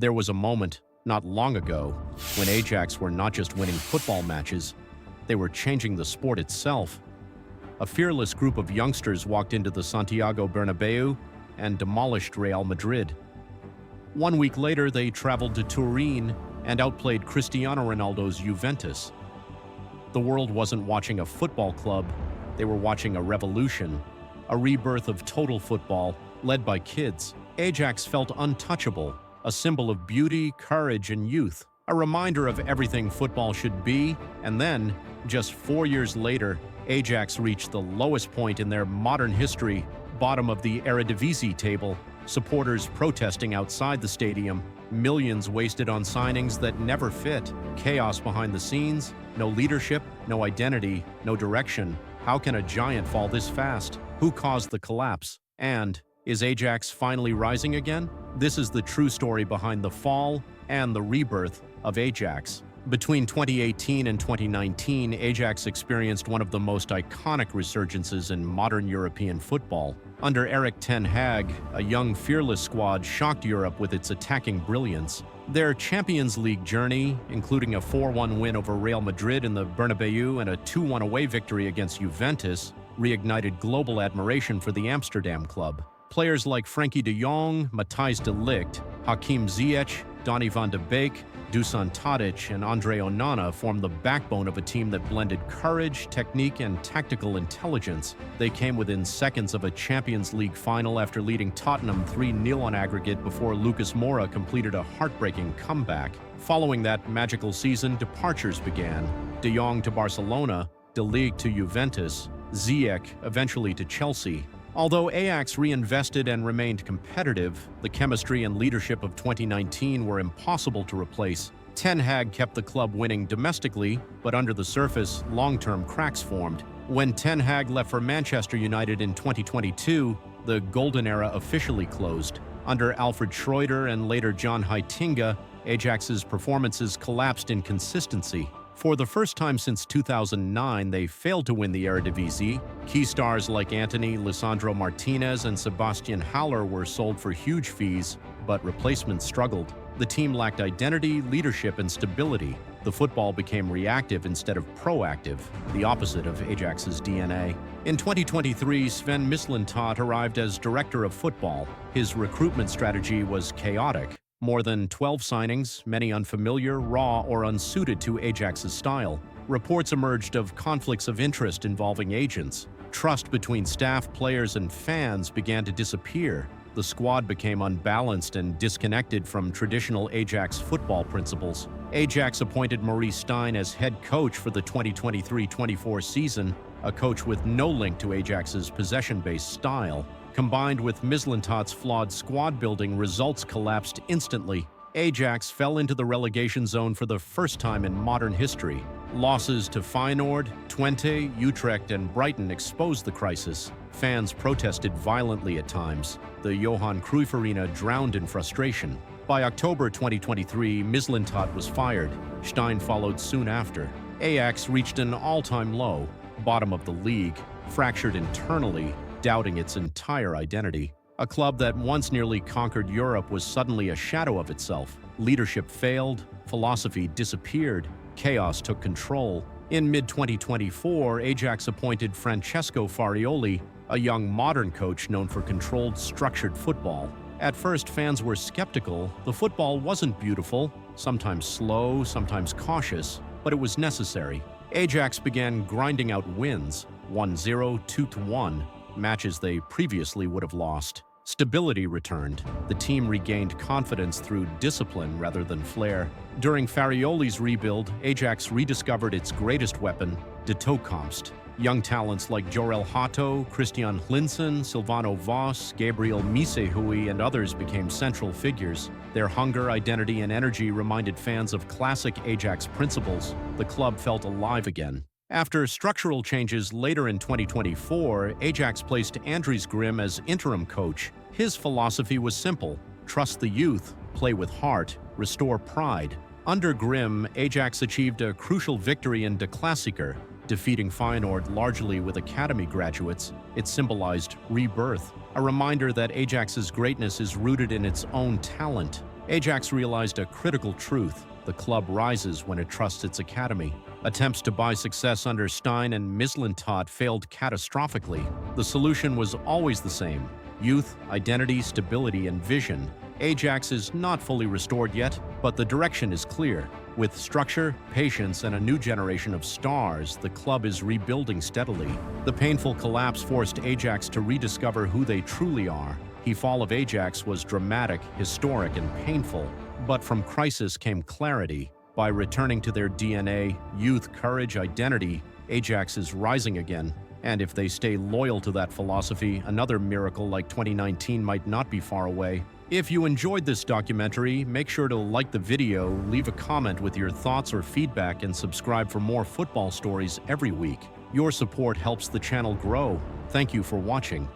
There was a moment, not long ago, when Ajax were not just winning football matches, they were changing the sport itself. A fearless group of youngsters walked into the Santiago Bernabeu and demolished Real Madrid. 1 week later, they traveled to Turin and outplayed Cristiano Ronaldo's Juventus. The world wasn't watching a football club, they were watching a revolution, a rebirth of total football led by kids. Ajax felt untouchable, a symbol of beauty, courage, and youth, a reminder of everything football should be. And then, just 4 years later, Ajax reached the lowest point in their modern history, bottom of the Eredivisie table, supporters protesting outside the stadium, millions wasted on signings that never fit, chaos behind the scenes, no leadership, no identity, no direction. How can a giant fall this fast? Who caused the collapse? And is Ajax finally rising again? This is the true story behind the fall and the rebirth of Ajax. Between 2018 and 2019, Ajax experienced one of the most iconic resurgences in modern European football. Under Erik ten Hag, a young, fearless squad shocked Europe with its attacking brilliance. Their Champions League journey, including a 4-1 win over Real Madrid in the Bernabeu and a 2-1 away victory against Juventus, reignited global admiration for the Amsterdam club. Players like Frenkie de Jong, Matthijs de Ligt, Hakim Ziyech, Donny van de Beek, Dusan Tadic, and Andre Onana formed the backbone of a team that blended courage, technique, and tactical intelligence. They came within seconds of a Champions League final after leading Tottenham 3-0 on aggregate before Lucas Moura completed a heartbreaking comeback. Following that magical season, departures began. De Jong to Barcelona, De Ligt to Juventus, Ziyech eventually to Chelsea. Although Ajax reinvested and remained competitive, the chemistry and leadership of 2019 were impossible to replace. Ten Hag kept the club winning domestically, but under the surface, long-term cracks formed. When Ten Hag left for Manchester United in 2022, the golden era officially closed. Under Alfred Schreuder and later John Heitinga, Ajax's performances collapsed in consistency. For the first time since 2009, they failed to win the Eredivisie. Key stars like Anthony, Lisandro Martinez, and Sebastian Haller were sold for huge fees, but replacements struggled. The team lacked identity, leadership, and stability. The football became reactive instead of proactive, the opposite of Ajax's DNA. In 2023, Sven Mislintat arrived as director of football. His recruitment strategy was chaotic. More than 12 signings, many unfamiliar, raw, or unsuited to Ajax's style. Reports emerged of conflicts of interest involving agents. Trust between staff, players, and fans began to disappear. The squad became unbalanced and disconnected from traditional Ajax football principles. Ajax appointed Maurice Stijn as head coach for the 2023-24 season, a coach with no link to Ajax's possession-based style. Combined with Mislintat's flawed squad building, results collapsed instantly. Ajax fell into the relegation zone for the first time in modern history. Losses to Feyenoord, Twente, Utrecht, and Brighton exposed the crisis. Fans protested violently at times. The Johan Cruyff Arena drowned in frustration. By October 2023, Mislintat was fired. Stijn followed soon after. Ajax reached an all-time low, bottom of the league, fractured internally, doubting its entire identity. A club that once nearly conquered Europe was suddenly a shadow of itself. Leadership failed, philosophy disappeared, chaos took control. In mid-2024, Ajax appointed Francesco Farioli, a young modern coach known for controlled, structured football. At first, fans were skeptical. The football wasn't beautiful, sometimes slow, sometimes cautious, but it was necessary. Ajax began grinding out wins, 1-0, 2-1, matches they previously would have lost. Stability returned. The team regained confidence through discipline rather than flair. During Farioli's rebuild, Ajax rediscovered its greatest weapon, De Toekomst. Young talents like Jorel Hato, Christian Hlinsen, Silvano Vos, Gabriel Misehui, and others became central figures. Their hunger, identity, and energy reminded fans of classic Ajax principles. The club felt alive again. After structural changes later in 2024, Ajax placed Andries Grim as interim coach. His philosophy was simple: trust the youth, play with heart, restore pride. Under Grim, Ajax achieved a crucial victory in De Klassieker, defeating Feyenoord largely with academy graduates. It symbolized rebirth, a reminder that Ajax's greatness is rooted in its own talent. Ajax realized a critical truth: the club rises when it trusts its academy. Attempts to buy success under Stein and Mislintat failed catastrophically. The solution was always the same: youth, identity, stability, and vision. Ajax is not fully restored yet, but the direction is clear. With structure, patience, and a new generation of stars, the club is rebuilding steadily. The painful collapse forced Ajax to rediscover who they truly are. The fall of Ajax was dramatic, historic, and painful. But from crisis came clarity. By returning to their DNA, youth, courage, identity, Ajax is rising again. And if they stay loyal to that philosophy, another miracle like 2019 might not be far away. If you enjoyed this documentary, make sure to like the video, leave a comment with your thoughts or feedback, and subscribe for more football stories every week. Your support helps the channel grow. Thank you for watching.